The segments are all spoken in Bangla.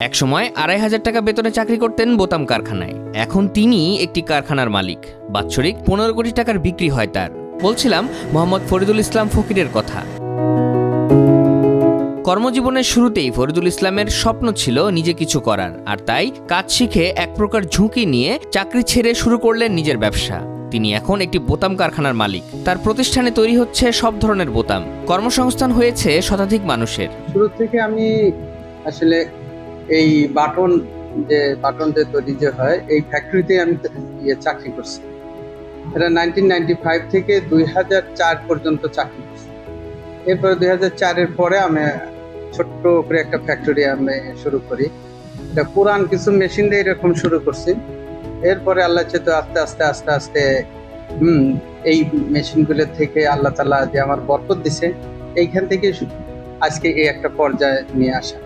একসময় ২,৫০০ টাকা বেতনে চাকরি করতেন বোতাম কারখানায়। এখন তিনি একটি কারখানার মালিক। বাৎসরিক ১৫ কোটি টাকার বিক্রি হয় তার। বলছিলাম মোহাম্মদ ফরিদুল ইসলাম ফকিরের কথা। কর্মজীবনের শুরুতেই ফরিদুল ইসলামের স্বপ্ন ছিল নিজে কিছু করার, আর তাই কাজ শিখে এক প্রকার ঝুঁকি নিয়ে চাকরি ছেড়ে শুরু করলেন নিজের ব্যবসা। তিনি এখন একটি বোতাম কারখানার মালিক। তার প্রতিষ্ঠানে তৈরি হচ্ছে সব ধরনের বোতাম। কর্মসংস্থান হয়েছে শতাধিক মানুষের। শুরু থেকে আমি আসলে এই বাটন যে তৈরি যে হয় এই ফ্যাক্টরিতে আমি চাকরি করছি। এটা 1995 থেকে 2004 পর্যন্ত চাকরি করছি। এরপরে 2004-এর পরে আমি ছোট্ট করে একটা ফ্যাক্টরি আমি শুরু করি। এটা পুরান কিছু মেশিন দিয়ে এরকম শুরু করছি। এরপরে আল্লাহ চেয়ে আস্তে আস্তে এই মেশিনগুলো থেকে আল্লাহ তাআলা যে আমার বরকত দিছে, এইখান থেকে আজকে এই একটা পর্যায়ে নিয়ে আসা।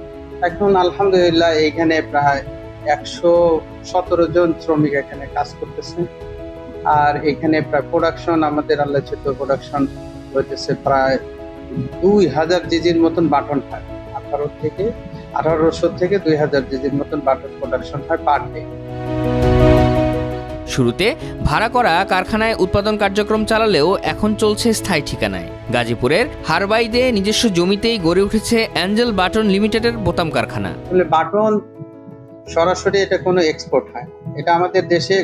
এখন আলহামদুলিল্লাহ এইখানে প্রায় 117 জন শ্রমিক এখানে কাজ করতেছে। আর এখানে প্রায় প্রোডাকশন আমাদের আল্লাহ চেয়ে প্রোডাকশন হইতেছে প্রায় 2000 জিজির মতন বাটন হয়। 1800 থেকে 2000 জিজির মতন বাটন প্রোডাকশন হয় পার ডে। শুরুতে ভাড়া করা কারখানায় উৎপাদন কার্যক্রম চালালেও এখন চলছে স্থায়ী ঠিকানায়। গাজীপুরের হারবাইদে নিজস্ব জমিতেই গড়ে উঠেছে অ্যাঞ্জেল বাটন লিমিটেডের বোতাম কারখানা। বাটন সরাসরি এটা কোনো এক্সপোর্ট হয়, এটা আমাদের দেশে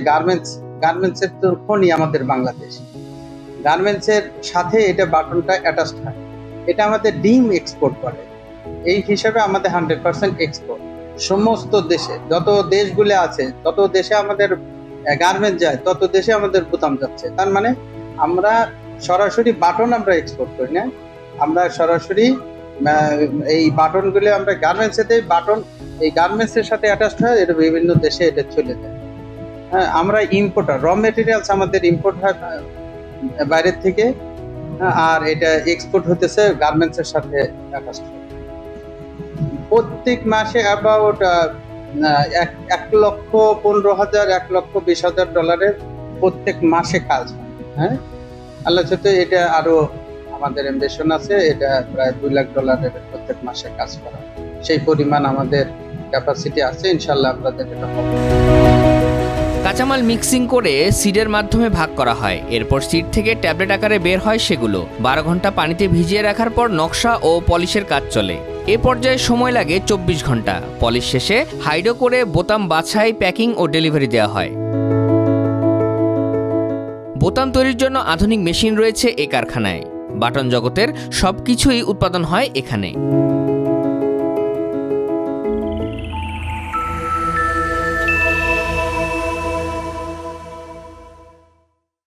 গার্মেন্টসের তো খনি আমাদের বাংলাদেশ। গার্মেন্টসের সাথে এটা বাটনটা অ্যাটাচড হয়। এটা আমাদের ডিম এক্সপোর্ট করে, এই হিসাবে আমাদের 100% এক্সপোর্ট। সমস্ত দেশে যত দেশগুলো আছে তত দেশে আমাদের গার্মেন্টস যায়, তত দেশে আমাদের বোতাম যাচ্ছে। তার মানে আমরা সরাসরি বাটন আমরা এক্সপোর্ট করি না, আমরা সরাসরি এই বাটনগুলো আমরা গার্মেন্টসে দেই। বাটন এই গার্মেন্টসের সাথে অ্যাটাচড হয়, এটা বিভিন্ন দেশে এটা চলে যায়। হ্যাঁ, আমরা ইম্পোর্টার, র মেটেরিয়ালস আমাদের ইম্পোর্ট হয় বাইরের থেকে, আর এটা এক্সপোর্ট হতেছে গার্মেন্টসের সাথে অ্যাটাচড হয়। প্রত্যেক মাসে অ্যাবাউট 1,15,000 $1,20,000 প্রত্যেক মাসে কাজ হয়। হ্যাঁ, আল্লাহ চাইতে এটা আরো আমাদের অ্যাম্বিশন আছে, এটা প্রায় $2 লাখ প্রত্যেক মাসে কাজ করা। সেই পরিমাণ আমাদের ক্যাপাসিটি আছে, ইনশাল্লাহ আমাদের এটা হবে। কাঁচামাল মিক্সিং করে সিডের মাধ্যমে ভাগ করা হয়। এরপর সিড থেকে ট্যাবলেট আকারে বের হয় সেগুলো। 12 ঘন্টা পানিতে ভিজিয়ে রাখার পর নকশা ও পলিশের কাজ চলে। এ পর্যায়ে সময় লাগে 24 ঘন্টা। পলিশ শেষে হাইডো করে বোতাম বাছাই, প্যাকিং ও ডেলিভারি দেওয়া হয়। বোতাম তৈরির জন্য আধুনিক মেশিন রয়েছে এ কারখানায়। বাটন জগতের সবকিছুই উৎপাদন হয় এখানে।